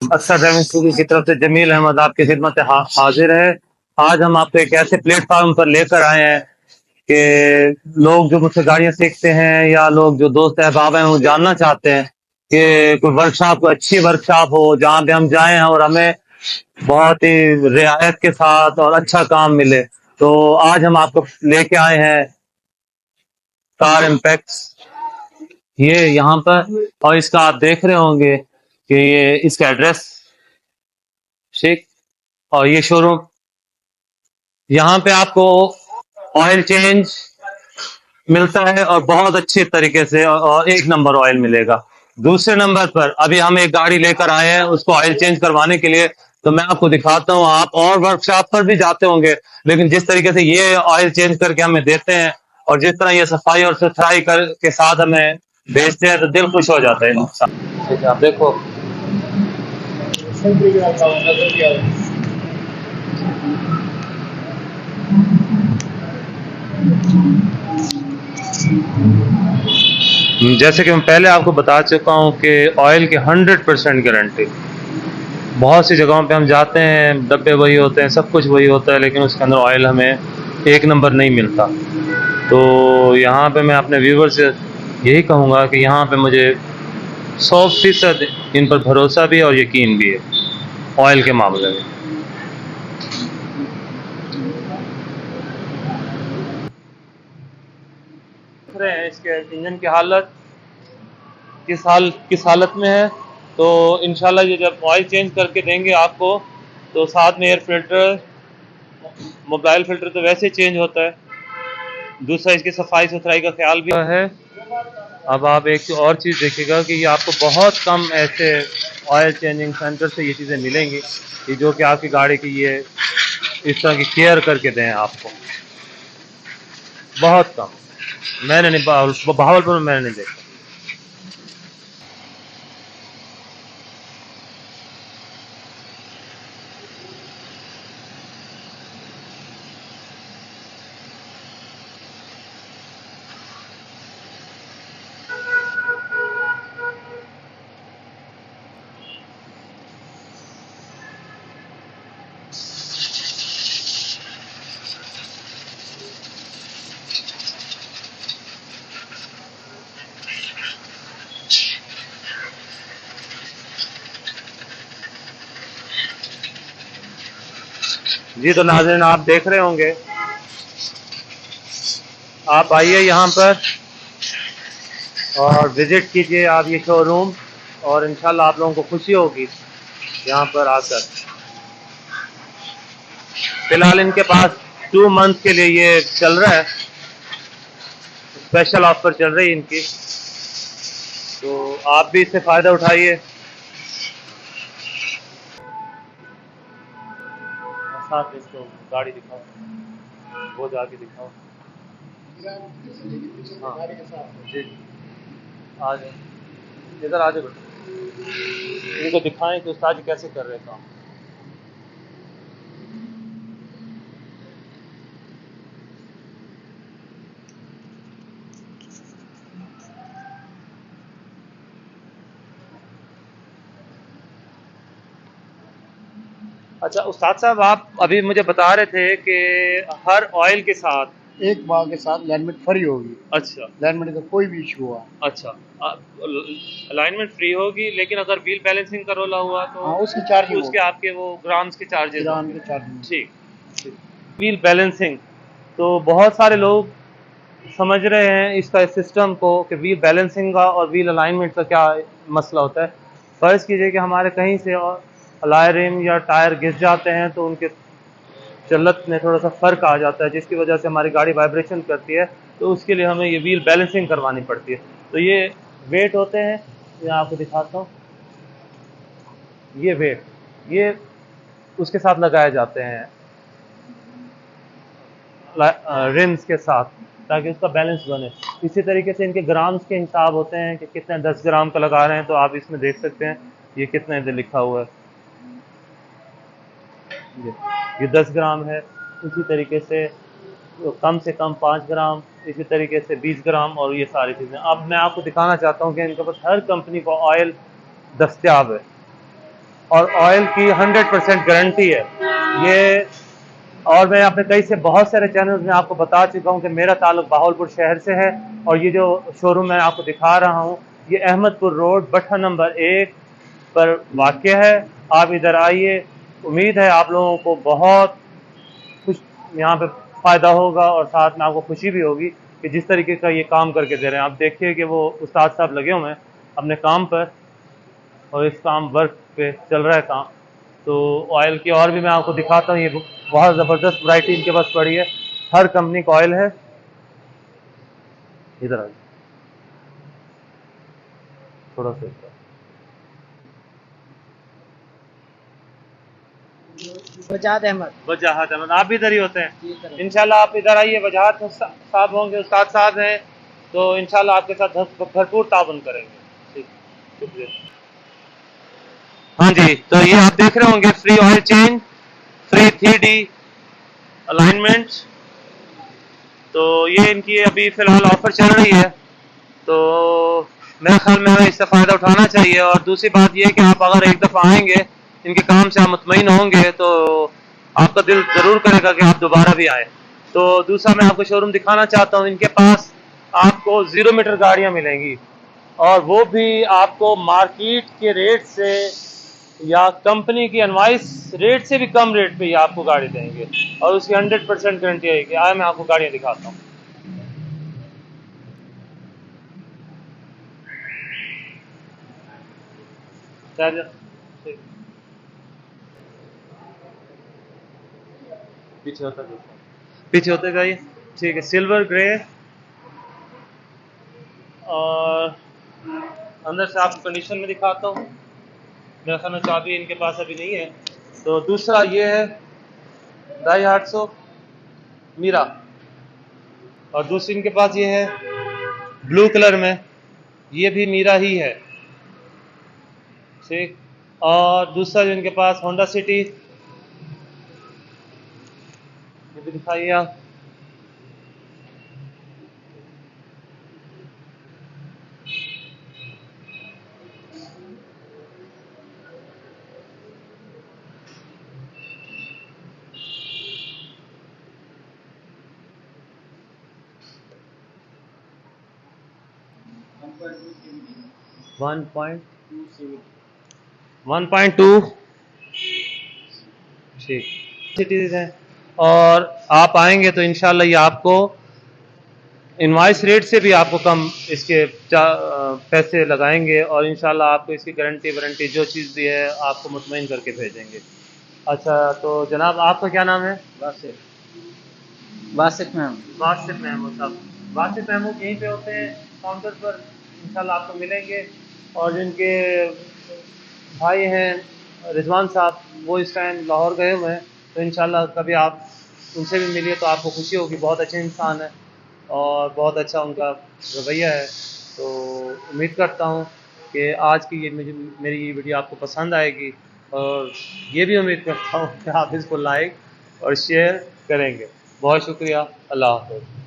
अक्सर driving school की तरफ से जमील अहमद आपकी खिदमत में हाजिर है। आज हम आपको एक ऐसे प्लेटफॉर्म पर लेकर आए हैं कि लोग जो मुझसे गाड़ियां सीखते हैं या लोग जो दोस्त अहबाब हैं वो जानना चाहते हैं कि कोई वर्कशॉप, कोई अच्छी वर्कशॉप हो जहाँ पे हम जाएं और हमें बहुत ही रियायत के साथ और अच्छा काम मिले। तो आज हम आपको लेके आए हैं कार इम्पैक्ट, ये यहाँ पर। और इसका आप देख रहे होंगे कि ये इसका एड्रेस, ठीक। और ये शोरूम, यहाँ पे आपको ऑयल चेंज मिलता है और बहुत अच्छे तरीके से, और एक नंबर ऑयल मिलेगा। दूसरे नंबर पर अभी हम एक गाड़ी लेकर आए हैं उसको ऑयल चेंज करवाने के लिए। तो मैं आपको दिखाता हूँ, आप और वर्कशॉप पर भी जाते होंगे, लेकिन जिस तरीके से ये ऑयल चेंज करके हमें देते हैं और जिस तरह ये सफाई और सुथराई कर के साथ हमें भेजते हैं तो दिल खुश हो जाता है इंसान। ठीक है, आप देखो। जैसे कि मैं पहले आपको बता चुका हूँ कि ऑयल की 100% गारंटी। बहुत सी जगहों पे हम जाते हैं, डब्बे वही होते हैं, सब कुछ वही होता है, लेकिन उसके अंदर ऑयल हमें एक नंबर नहीं मिलता। तो यहाँ पे मैं अपने व्यूवर से यही कहूँगा कि यहाँ पे मुझे 100% इन पर भरोसा भी है और यकीन भी है ऑयल के मामले में। देख रहे हैं इसके इंजन की हालत किस हालत में है। तो इंशाल्लाह ये जब ऑयल चेंज करके देंगे आपको, तो साथ में एयर फिल्टर, मोबाइल फिल्टर तो वैसे चेंज होता है, दूसरा इसकी सफाई सुथराई का ख्याल भी है। अब आप एक और चीज़ देखिएगा कि ये आपको बहुत कम ऐसे ऑयल चेंजिंग सेंटर से ये चीज़ें मिलेंगी कि जो कि आपकी गाड़ी की ये इस तरह की केयर करके दें आपको। बहुत कम। मैंने नहीं, बहावलपुर में मैंने नहीं देखा। जी तो नाज़रीन, आप देख रहे होंगे, आप आइए यहाँ पर और विज़िट कीजिए आप ये शोरूम, और इंशाल्लाह आप लोगों को खुशी होगी यहाँ पर आकर। फिलहाल इनके पास 2 मंथ के लिए ये चल रहा है, स्पेशल ऑफर चल रही है इनकी, तो आप भी इससे फ़ायदा उठाइए। साथ में इसको गाड़ी दिखाओ, वो जाके दिखाओ। हाँ जी, आ जाओ, इधर आ जाओ बेटा, इनको दिखाएं कि उस्ताद जी कैसे कर रहे हैं काम। अच्छा उस्ताद साहब, आप अभी मुझे बता रहे थे कि हर ऑयल के साथ एक माह के साथ अलाइनमेंट फ्री होगी। अच्छा अलाइनमेंट का कोई भी इशू हुआ, अच्छा, अलाइनमेंट फ्री होगी, लेकिन अगर व्हील बैलेंसिंग का रोला हुआ तो हाँ उसकी चार्जिंग उसके होगी, आपके वो ग्राम्स के चार्जेस किरान होंगे। की चार्जिंग। ठीक ठीक। व्हील बैलेंसिंग, तो बहुत सारे लोग समझ रहे हैं इसका सिस्टम को कि व्हील बैलेंसिंग का और व्हील अलाइनमेंट का क्या मसला होता है। फ़र्ज़ कीजिए कि हमारे कहीं से अलाय रिम या टायर घिस जाते हैं तो उनके चलत में थोड़ा सा फ़र्क आ जाता है, जिसकी वजह से हमारी गाड़ी वाइब्रेशन करती है, तो उसके लिए हमें ये व्हील बैलेंसिंग करवानी पड़ती है। तो ये वेट होते हैं, मैं आपको दिखाता हूँ, ये वेट, ये उसके साथ लगाए जाते हैं रिम्स के साथ, ताकि उसका बैलेंस बने। इसी तरीके से इनके ग्राम्स के हिसाब होते हैं कि कितने 10 ग्राम का लगा रहे हैं, तो आप इसमें देख सकते हैं ये कितने इधर लिखा हुआ है, ये 10 ग्राम है। इसी तरीके से तो कम से कम 5 ग्राम, इसी तरीके से 20 ग्राम, और ये सारी चीज़ें। अब मैं आपको दिखाना चाहता हूँ कि इनके पास हर कंपनी का ऑयल दस्तियाब है। और ऑयल की 100% गारंटी है ये। और मैं अपने कई से बहुत सारे चैनल्स में आपको बता चुका हूँ कि मेरा ताल्लुक बहावलपुर शहर से है, और ये जो शोरूम मैं आपको दिखा रहा हूँ ये अहमदपुर रोड भट्ठा नंबर 1 पर वाक़ है। आप इधर आइए, उम्मीद है आप लोगों को बहुत कुछ यहाँ पे फ़ायदा होगा, और साथ में आपको खुशी भी होगी कि जिस तरीके का ये काम करके दे रहे हैं। आप देखिए कि वो उस्ताद साहब लगे हुए हैं अपने काम पर, और इस काम वर्क पे चल रहा है काम। तो ऑयल की और भी मैं आपको दिखाता हूँ, ये बहुत ज़बरदस्त वैरायटी इनके पास पड़ी है, हर कंपनी का ऑयल है। इधर आ जाइए, थोड़ा सा इधर। वजाद अहमद। वजाहत अहमद, आप भी इधर ही होते हैं? जी सर। इंशाल्लाह आप इधर आइए, वजाहत साहब होंगे, उस्ताद साहब हैं, तो इंशाल्लाह आपके साथ भरपूर ताउन करेंगे। ठीक, शुक्रिया। हाँ जी, तो ये आप देख रहे होंगे free oil change, free 3D alignment. तो ये इनकी अभी फ़िलहाल ऑफ़र चल रही है, तो मेरे ख्याल में हमें इससे फ़ायदा उठाना चाहिए। और दूसरी बात ये है कि आप अगर एक दफ़ा आएंगे, इनके काम से आप मुतमईन होंगे, तो आपका दिल ज़रूर करेगा कि आप दोबारा भी आएँ। तो दूसरा मैं आपको शोरूम दिखाना चाहता हूँ, इनके पास आपको 0 मीटर गाड़ियाँ मिलेंगी, और वो भी आपको मार्केट के रेट से या कंपनी की एनवाइस रेट से भी कम रेट पे ही आपको गाड़ी देंगे, और उसकी 100% गारंटी आएगी। आए मैं आपको गाड़ियाँ दिखाता हूँ। पीछे होता पीछे होते जाइए। ठीक है, सिल्वर ग्रे, और अंदर से आपको कंडीशन में दिखाता हूँ। मेरे ख्याल में चाबी इनके पास अभी नहीं है। तो दूसरा ये है 850 मीरा, और दूसरी इनके पास ये है ब्लू कलर में, ये भी मीरा ही है। ठीक, और दूसरा जो इनके पास होंडा सिटी, ये भी दिखाइए आप। वन पॉइंट 1.2, ठीक, सिटीज हैं। और आप आएंगे तो इंशाल्लाह ये आपको इनवाइस रेट से भी आपको कम इसके पैसे लगाएंगे, और इंशाल्लाह आपको इसकी गारंटी वारंटी जो चीज़ भी है आपको मुतमईन करके भेजेंगे। अच्छा, तो जनाब आपका क्या नाम है? वासिफ। वासिफ मैम। वासिफ महमूद साहब। वासिफ महमूद यहीं पे होते हैं काउंटर पर, इंशाल्लाह आपको मिलेंगे। और जिनके भाई हैं रिजवान साहब, वो इस टाइम लाहौर गए हुए हैं, तो इंशाल्लाह कभी आप उनसे भी मिलिए तो आपको खुशी होगी। बहुत अच्छे इंसान है और बहुत अच्छा उनका रवैया है। तो उम्मीद करता हूँ कि आज की ये मेरी ये वीडियो आपको पसंद आएगी, और ये भी उम्मीद करता हूँ कि आप इसको लाइक और शेयर करेंगे। बहुत शुक्रिया, अल्लाह हाफ़िज़।